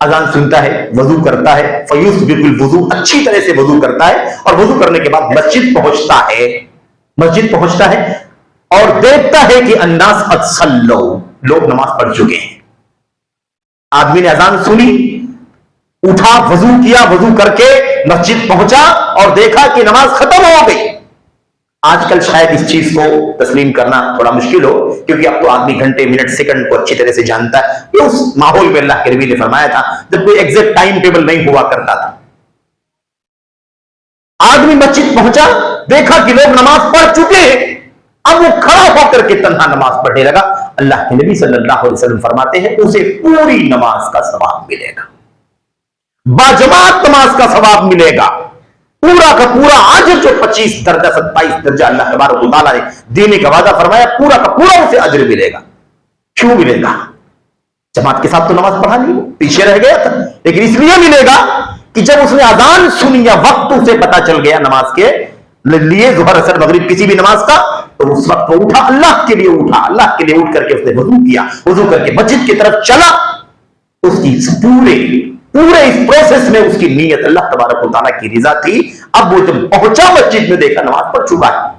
اذان سنتا ہے، وضو کرتا ہے، فیسبغ الوضوء، اچھی طرح سے وضو کرتا ہے، اور وضو کرنے کے بعد مسجد پہنچتا ہے اور دیکھتا ہے کہ الناس قد صلوا، لوگ نماز پڑھ چکے ہیں. آدمی نے اذان سنی، اٹھا، وضو کیا، وضو کر کے مسجد پہنچا اور دیکھا کہ نماز ختم ہو گئی. آج کل شاید اس چیز کو تسلیم کرنا تھوڑا مشکل ہو، کیونکہ اب تو آدمی گھنٹے، منٹ، سیکنڈ کو اچھی طرح سے جانتا ہے. یہ اس ماحول میں اللہ کے نبی نے فرمایا تھا جب کوئی ایگزیکٹ ٹائم ٹیبل نہیں ہوا کرتا تھا. آدمی مسجد پہنچا، دیکھا کہ لوگ نماز پڑھ چکے ہیں، اب وہ کھڑا ہو کر کے تنہا نماز پڑھنے لگا. اللہ کے نبی صلی اللہ علیہ وسلم فرماتے ہیں اسے پوری نماز کا ثواب ملے گا، باجماعت نماز کا ثواب ملے گا، پورا کا پورا. آج جو 25 درجہ 27 درجہ اللہ تبارک و تعالیٰ نے دینے کا وعدہ فرمایا، پورا کا پورا اسے اجر ملے گا. کیوں ملے گا؟ جماعت کے ساتھ تو نماز پڑھا نہیں، پیچھے رہ گیا تھا، لیکن اس لیے ملے گا کہ جب اس نے اذان سنی یا وقت اسے پتا چل گیا نماز کے لیے، ظہر، عصر، مغرب، کسی بھی نماز کا، تو اس وقت وہ اٹھا، اللہ کے لیے اٹھا، اللہ کے لیے اٹھ کر کے اس نے وضو کیا، وضو کر کے مسجد کی طرف چلا. اس کی پورے اس پروسیس میں اس کی نیت اللہ تبارک و تعالیٰ کی رضا تھی. اب وہ جب پہنچا مسجد میں، دیکھا نماز پڑھ چکا ہے،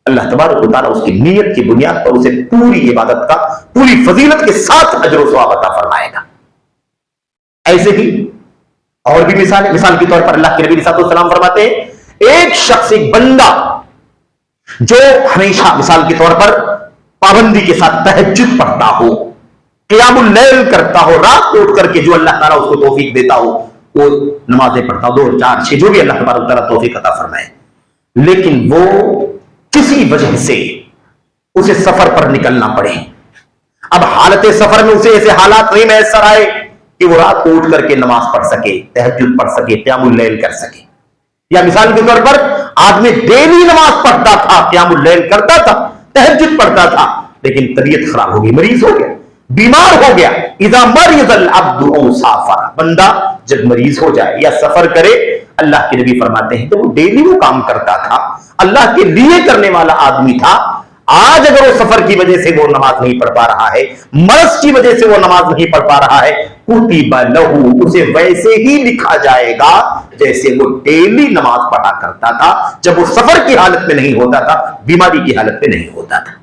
اللہ تبارک و تعالیٰ اس کی نیت کی بنیاد پر اسے پوری عبادت کا، پوری فضیلت کے ساتھ اجر و ثواب عطا فرمائے گا. ایسے ہی اور بھی مثال کے طور پر اللہ کے نبی صلی اللہ علیہ وسلم فرماتے ہیں، ایک شخص، ایک بندہ جو ہمیشہ مثال کے طور پر پابندی کے ساتھ تہجد پڑھتا ہو، قیام اللیل کرتا ہو، رات کو اٹھ کر کے جو اللہ تعالیٰ اس کو توفیق دیتا ہو وہ نمازیں پڑھتا ہو، 2 4 6 جو بھی اللہ تبارک تعالیٰ توفیق عطا فرمائے، لیکن وہ کسی وجہ سے اسے سفر پر نکلنا پڑے. اب حالت سفر میں اسے ایسے حالات نہیں میسر آئے کہ وہ رات کو اٹھ کر کے نماز پڑھ سکے، تہجد پڑھ سکے، قیام اللیل کر سکے. یا مثال کے طور پر آدمی ڈیلی نماز پڑھتا تھا، قیام اللیل کرتا تھا، تہجد پڑھتا تھا، لیکن طبیعت خراب ہو گئی، مریض ہو گیا، بیمار ہو گیا. اذا مرض العبد او سافر، بندہ جب مریض ہو جائے یا سفر کرے، اللہ کے نبی فرماتے ہیں کہ وہ ڈیلی وہ کام کرتا تھا، اللہ کے لیے کرنے والا آدمی تھا، آج اگر وہ سفر کی وجہ سے وہ نماز نہیں پڑھ پا رہا ہے، مرض کی وجہ سے وہ نماز نہیں پڑھ پا رہا ہے، کتب لہ، اسے ویسے ہی لکھا جائے گا جیسے وہ ڈیلی نماز پڑھا کرتا تھا، جب وہ سفر کی حالت میں نہیں ہوتا تھا، بیماری کی حالت میں نہیں ہوتا تھا.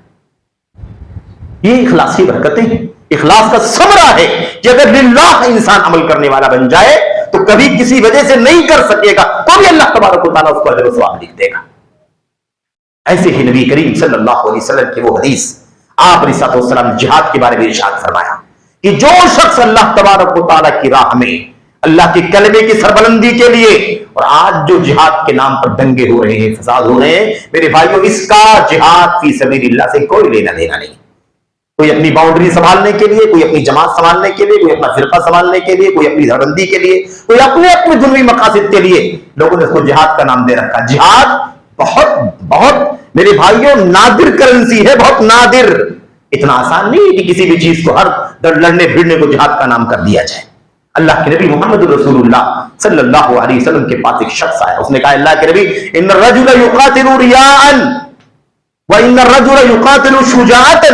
یہ اخلاص کی برکتیں ہیں. اخلاص کا ثمرہ ہے کہ اگر للہ انسان عمل کرنے والا بن جائے تو کبھی کسی وجہ سے نہیں کر سکے گا تو بھی اللہ تبارک و تعالیٰ اس کو اجر و ثواب لکھ دے گا. ایسے ہی نبی کریم صلی اللہ علیہ وسلم کی وہ حدیث، آپ علیہ السلام نے جہاد کے بارے میں ارشاد فرمایا کہ جو شخص اللہ تبارک و تعالیٰ کی راہ میں اللہ کے کلمے کی سربلندی کے لیے، اور آج جو جہاد کے نام پر دنگے ہو رہے ہیں، فساد ہو رہے ہیں، میرے بھائیوں، اس کا جہاد فی سبیل اللہ سے کوئی لینا دینا نہیں۔ کوئی اپنی باؤنڈری سنبھالنے کے لیے، کوئی اپنی جماعت سنبھالنے کے لیے، کوئی اپنا فرقہ سنبھالنے کے لیے، کوئی اپنی دھڑبندی کے لیے، کوئی اپنے دنیوی مقاصد کے لیے لوگوں نے اس کو جہاد کا نام دے رکھا۔ جہاد بہت بہت میرے بھائیوں نادر کرنسی ہے، بہت نادر۔ اتنا آسان نہیں ہے کہ کسی بھی چیز کو ہر لڑنے بھیڑنے کو جہاد کا نام کر دیا جائے۔ اللہ کے نبی محمد رسول اللہ صلی اللہ علیہ وسلم کے پاس ایک شخص آیا، اس نے کہا اللہ کے نبی ان الرجل یقاتل ریاء وان الرجل یقاتل شجاعۃ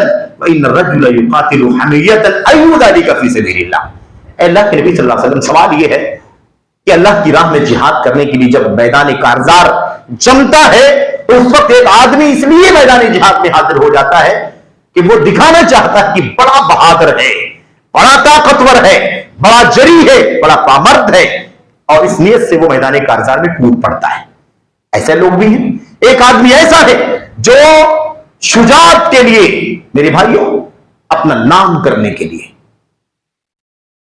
وان الرجل یقاتل حمیۃ ای ذلک فی سبیل اللہ۔ اے اللہ کے نبی صلی اللہ علیہ وسلم، سوال یہ ہے کہ اللہ کی راہ میں جہاد کرنے کے لیے جب میدان کارزار جمتا ہے تو اس وقت ایک آدمی اس لیے میدان جہاد میں حاضر ہو جاتا ہے کہ وہ دکھانا چاہتا ہے کہ بڑا بہادر ہے، بڑا طاقتور ہے، بڑا جری ہے، بڑا پامرد ہے، اور اس نیت سے وہ میدان کارزار میں کود پڑتا ہے۔ ایسے لوگ بھی ہیں۔ ایک آدمی ایسا ہے جو شجاعت کے لیے میرے بھائیوں اپنا نام کرنے کے لیے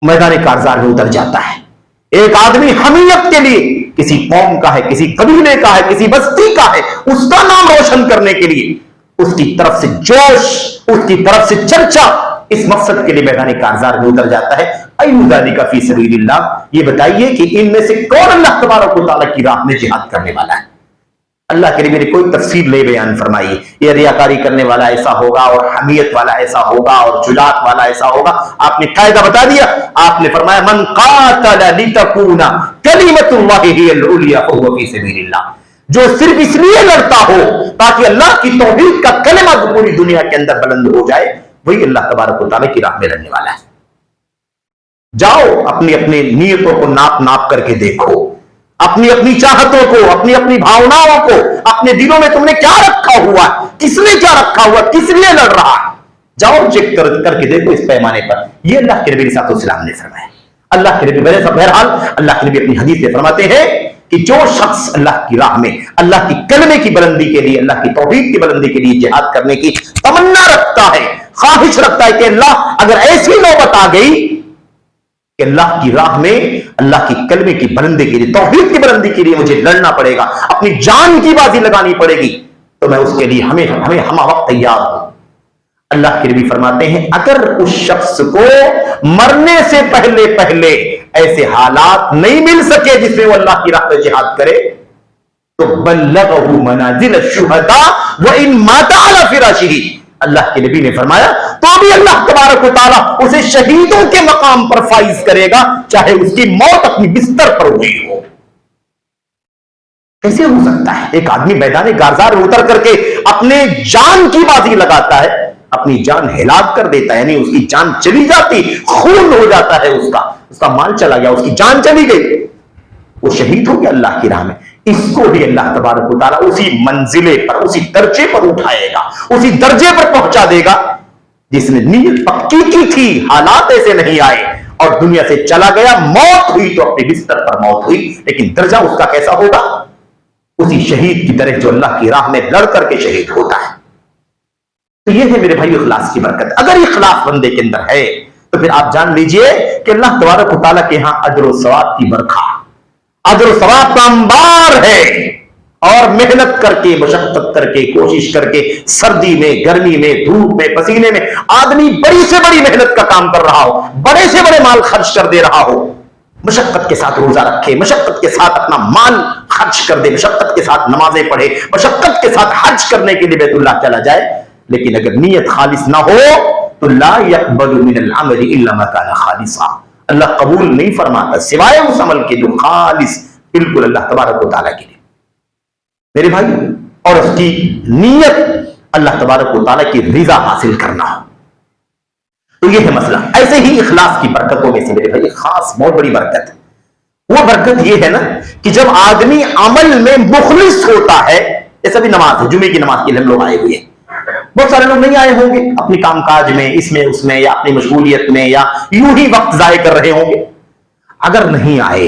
میدان کارزار میں اتر جاتا ہے۔ ایک آدمی حمیت کے لیے کسی قوم کا ہے، کسی قبیلے کا ہے، کسی بستی کا ہے، اس کا نام روشن کرنے کے لیے اس کی طرف سے جوش، اس کی طرف سے چرچا، اس مقصد کے لیے میدان کارزار میں اتر جاتا ہے۔ ایو ذالک فی سبیل اللہ، یہ بتائیے کہ ان میں سے کون اللہ تبارک و تعالیٰ کی راہ میں جہاد کرنے والا ہے؟ اللہ کے لیے میری کوئی تفصیل نہیں بیان فرمائی، یہ ریاکاری کرنے والا ایسا ہوگا اور حمیت والا ایسا ہوگا اور شجاعت والا ایسا ہوگا۔ آپ نے قاعدہ بتا دیا، آپ نے فرمایا من قاتل لتکون کلمۃ اللہ ہی العلیٰ فہو فی سبیل اللہ، جو صرف اس لیے لڑتا ہو تاکہ اللہ کی توحید کا کلمہ پوری دنیا کے اندر بلند ہو جائے، وہی اللہ تبارک و تعالیٰ کی راہ میں لڑنے والا ہے۔ جاؤ اپنی اپنی نیتوں کو ناپ کر کے دیکھو، اپنی چاہتوں کو، اپنی بھاوناؤں کو، اپنے دلوں میں تم نے کیا رکھا ہوا، کس نے کیا رکھا ہوا، کس لیے لڑ رہا ہے، جاؤ چیک کر کے دیکھو اس پیمانے پر۔ یہ اللہ کے نبی صلی اللہ علیہ وسلم نے فرمایا۔ اللہ کے نبی بہرحال اللہ کے نبی اپنی حدیث میں فرماتے ہیں کہ جو شخص اللہ کی راہ میں اللہ کی کلمے کی بلندی کے لیے، اللہ کی توحید کی بلندی کے لیے جہاد کرنے کی تمنا رکھتا ہے، خواہش رکھتا ہے کہ اللہ اگر ایسی نوبت آ گئی کہ اللہ کی راہ میں اللہ کی کلمے کی بلندی کے لیے، توحید کی بلندی کے لیے مجھے لڑنا پڑے گا، اپنی جان کی بازی لگانی پڑے گی، تو میں اس کے لیے ہمیں ہم وقت تیار ہوں۔ اللہ کے نبی فرماتے ہیں اگر اس شخص کو مرنے سے پہلے ایسے حالات نہیں مل سکے جس میں وہ اللہ کی راہ میں جہاد کرے، تو بلغہ منازل الشہداء وان مات علی فراشہ، اللہ کے نبی نے فرمایا تو بھی اللہ تبارک و تعالیٰ اسے شہیدوں کے مقام پر فائز کرے گا، چاہے اس کی موت اپنی بستر پر ہوئی ہو۔ کیسے ہو سکتا ہے؟ ایک آدمی میدان کارزار میں اتر کر کے اپنے جان کی بازی لگاتا ہے، اپنی جان ہلاک کر دیتا ہے، یعنی اس کی جان چلی جاتی، خون ہو جاتا ہے، اس کا مال چلا گیا، اس کی جان چلی گئی، وہ شہید ہو گیا اللہ کی راہ میں۔ اس کو بھی اللہ تبارک و تعالیٰ اسی منزلے پر، اسی درجے پر اٹھائے گا، اسی درجے پر پہنچا دے گا جس نے نیت پکی کی تھی، حالات ایسے نہیں آئے اور دنیا سے چلا گیا، موت ہوئی تو اپنے بستر پر موت ہوئی، لیکن درجہ اس کا کیسا ہوگا؟ اسی شہید کی طرح جو اللہ کی راہ میں لڑ کر کے شہید ہوتا ہے۔ تو یہ ہے میرے بھائی اخلاص کی برکت۔ اگر اخلاص بندے کے اندر ہے تو پھر آپ جان لیجئے کہ اللہ تبارک و تعالیٰ کے ہاں اجر و ثواب کی برکھا، اجر و ثواب کا انبار ہے، اور محنت کر کے، مشقت کر کے، کوشش کر کے، سردی میں، گرمی میں، دھوپ میں، پسینے میں، آدمی بڑی سے بڑی محنت کا کام کر رہا ہو، بڑے سے بڑے مال خرچ کر دے رہا ہو، مشقت کے ساتھ روزہ رکھے، مشقت کے ساتھ اپنا مال خرچ کر دے، مشقت کے ساتھ نمازیں پڑھے، مشقت کے ساتھ حج کرنے کے لیے بیت اللہ چلا جائے، لیکن اگر نیت خالص نہ ہو تو لا يقبل من العمل الا ما كان خالصا، اللہ قبول نہیں فرماتا سوائے اس عمل کے جو خالص بالکل اللہ تبارک و تعالیٰ کے لیے میرے بھائی، اور اس کی نیت اللہ تبارک و تعالیٰ کی رضا حاصل کرنا ہو۔ تو یہ ہے مسئلہ۔ ایسے ہی اخلاص کی برکتوں میں سے میرے بھائی خاص بہت بڑی برکت ہے، وہ برکت یہ ہے نا کہ جب آدمی عمل میں مخلص ہوتا ہے، ایسا بھی نماز ہے، جمعے کی نماز کے لیے ہم لوگ آئے ہوئے ہیں، بہت سارے لوگ نہیں آئے ہوں گے اپنی کام کاج میں، اس میں اس میں، یا اپنی مشغولیت میں، یا یوں ہی وقت ضائع کر رہے ہوں گے۔ اگر نہیں آئے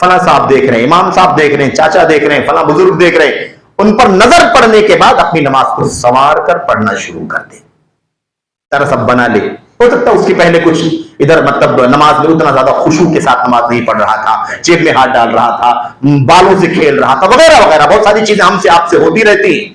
فلاں صاحب دیکھ رہے ہیں، امام صاحب دیکھ رہے ہیں، چاچا دیکھ رہے ہیں، فلاں بزرگ دیکھ رہے ہیں، ان پر نظر پڑنے کے بعد اپنی نماز کو سنوار کر پڑھنا شروع کر دے، طرح سب بنا لے. ہو سکتا ہے اس کے پہلے کچھ ادھر مطلب نماز میں اتنا زیادہ خشوع کے ساتھ نماز نہیں پڑھ رہا تھا، جیب میں ہاتھ ڈال رہا تھا، بالوں سے کھیل رہا تھا، وغیرہ وغیرہ بہت ساری چیزیں ہم سے آپ سے ہوتی رہتی ہیں.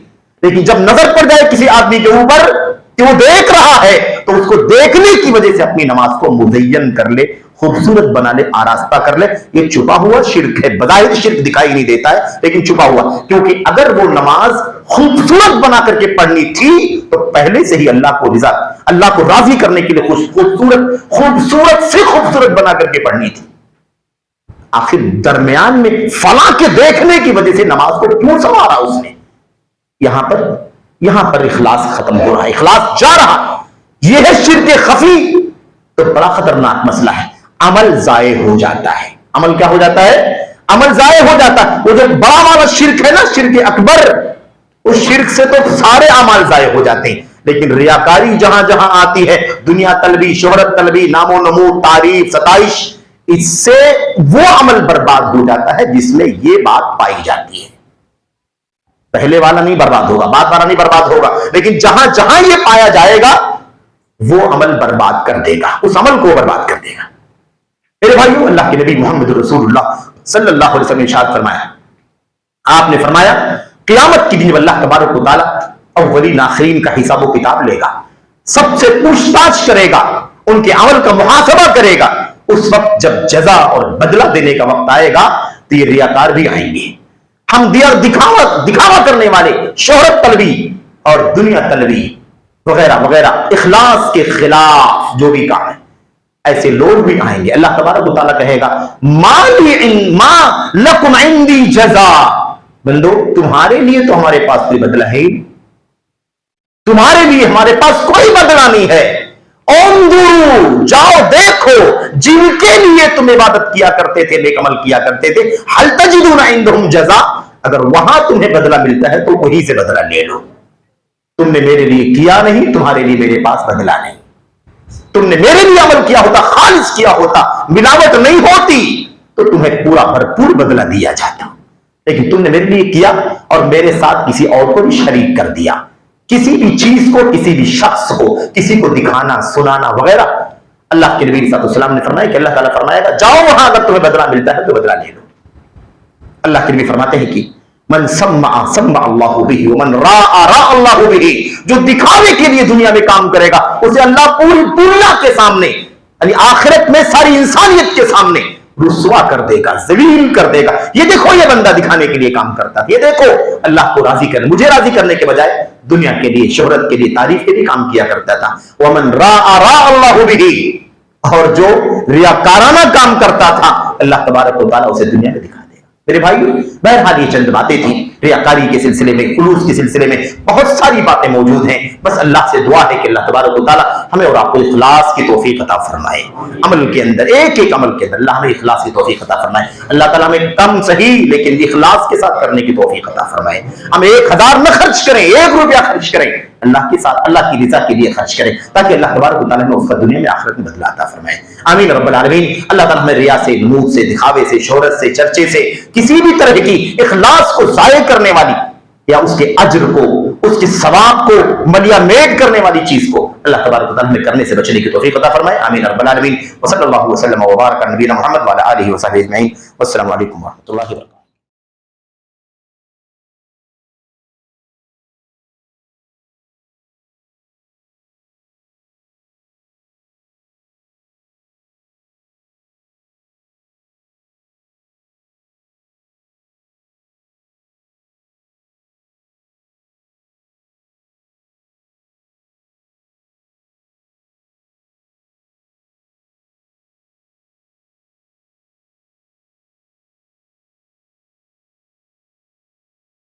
لیکن جب نظر پڑ جائے کسی آدمی کے اوپر کہ وہ دیکھ رہا ہے تو اس کو دیکھنے کی وجہ سے اپنی نماز کو مزین کر لے، خوبصورت بنا لے، آراستہ کر لے. یہ چھپا ہوا شرک ہے، بظاہر شرک دکھائی نہیں دیتا ہے لیکن چھپا ہوا، کیونکہ اگر وہ نماز خوبصورت بنا کر کے پڑھنی تھی تو پہلے سے ہی اللہ کو راضی کرنے کے لیے خوبصورت سے خوبصورت بنا کر کے پڑھنی تھی. آخر درمیان میں فلاں کے دیکھنے کی وجہ سے نماز کو کیوں سنوارا اس نے؟ یہاں پر اخلاص ختم ہو رہا ہے، اخلاص جا رہا. یہ ہے شرک خفی. تو بڑا خطرناک مسئلہ ہے. عمل ضائع ہو جاتا ہے. عمل کیا ہو جاتا ہے؟ عمل ضائع ہو جاتا ہے. وہ جو بڑا والا شرک ہے نا، شرک اکبر، اس شرک سے تو سارے اعمال ضائع ہو جاتے ہیں. لیکن ریاکاری جہاں جہاں آتی ہے، دنیا طلبی، شہرت طلبی، نام و نمود، تعریف، ستائش، اس سے وہ عمل برباد ہو جاتا ہے جس میں یہ بات پائی جاتی ہے. پہلے والا نہیں برباد ہوگا، بعد والا نہیں برباد ہوگا، لیکن جہاں جہاں یہ پایا جائے گا وہ عمل برباد کر دے گا، اس عمل کو برباد کر دے گا. میرے بھائیو، اللہ کے نبی محمد رسول اللہ صلی اللہ علیہ وسلم نے ارشاد فرمایا، آپ نے فرمایا قیامت کی دن اللہ تبارک و تعالیٰ اولین آخرین کا حساب و کتاب لے گا، سب سے پوچھ تاچھ کرے گا، ان کے عمل کا محاسبہ کرے گا. اس وقت جب جزا اور بدلہ دینے کا وقت آئے گا تو یہ ریاکار بھی آئیں گے. ہم دکھاوا کرنے والے، شہرت طلبی اور دنیا طلبی وغیرہ وغیرہ، اخلاص کے خلاف جو بھی کام ہے، ایسے لوگ بھی آئیں گے. اللہ تبارک و تعالیٰ کہے گا ما لکم عندی جزا، بندو تمہارے لیے تو ہمارے پاس کوئی بدلہ ہے ہی، تمہارے لیے ہمارے پاس کوئی بدلہ نہیں ہے. انظروا، جاؤ دیکھو، جن کے لیے تم عبادت کیا کرتے تھے، نیک عمل کیا کرتے تھے، هل تجدون عندهم جزا، اگر وہاں تمہیں بدلہ ملتا ہے تو وہی سے بدلہ لے لو. تم نے میرے لیے کیا نہیں، تمہارے لیے میرے پاس بدلہ نہیں. تم نے میرے لیے عمل کیا ہوتا، خالص کیا ہوتا، ملاوٹ نہیں ہوتی تو تمہیں پورا بھرپور بدلہ دیا جاتا. لیکن تم نے میرے لیے کیا اور میرے ساتھ کسی اور کو بھی شریک کر دیا، کسی بھی چیز کو، کسی بھی شخص کو، کسی کو دکھانا، سنانا وغیرہ. اللہ کے نبی صلی اللہ علیہ وسلم نے فرمایا کہ اللہ تعالیٰ فرمائے گا جاؤ وہاں، اگر تمہیں بدلہ ملتا ہے تو بدلہ لے لو. اللہ کے نبی فرماتے ہیں کہ من سمع سمع اللہ به ومن راء راء اللہ به، جو دکھاوے کے لیے دنیا میں کام کرے گا اسے اللہ پوری دنیا کے سامنے، یعنی آخرت میں ساری انسانیت کے سامنے رسوا کر دے گا، ذلیل کر دے گا. یہ دیکھو یہ بندہ دکھانے کے لیے کام کرتا ہے، یہ دیکھو اللہ کو راضی کرنے، مجھے راضی کرنے کے بجائے دنیا کے لیے، شہرت کے لیے، تعریف کے لیے کام کیا کرتا تھا. ومن راء راء اللہ به، اور جو ریاکارانہ کام کرتا تھا اللہ تبارک و تعالیٰ اسے دنیا میں دکھا. میرے بھائیو، بہرحال یہ چند باتیں تھیں ریاکاری کے سلسلے میں، خلوص کے سلسلے میں بہت ساری باتیں موجود ہیں. بس اللہ سے دعا ہے کہ اللہ تبارک و تعالیٰ ہمیں اور آپ کو اخلاص کی توفیق عطا فرمائے. عمل کے اندر، ایک ایک عمل کے اندر اللہ ہمیں اخلاص کی توفیق عطا فرمائے. اللہ تعالیٰ ہمیں کم صحیح لیکن اخلاص کے ساتھ کرنے کی توفیق عطا فرمائے. ہم 1000 نہ خرچ کریں، 1 روپیہ خرچ کریں، اللہ کے ساتھ، اللہ کی رضا کے لیے خرچ کریں، تاکہ اللہ تبارک و تعالیٰ ہمیں اس کا دنیا میں آخرت میں بدلہ عطا فرمائے. آمین رب العالمین. اللہ تعالیٰ ہمیں ریا سے، نمود سے، دکھاوے سے، شہرت سے، چرچے سے، کسی بھی طرح کی اخلاص کو ضائع کرنے والی یا اس کے اجر کو، اس کے ثواب کو ملیا میٹ کرنے والی چیز کو اللہ تبارک و تعالیٰ ہمیں کرنے سے بچنے کی توفیق عطا فرمائے. آمین رب العالمین. وصلی اللہ وسلم وبارک علی نبینا محمد وعلی آلہ وصحبہ اجمعین. والسلام علیکم ورحمۃ اللہ وبرکاتہ.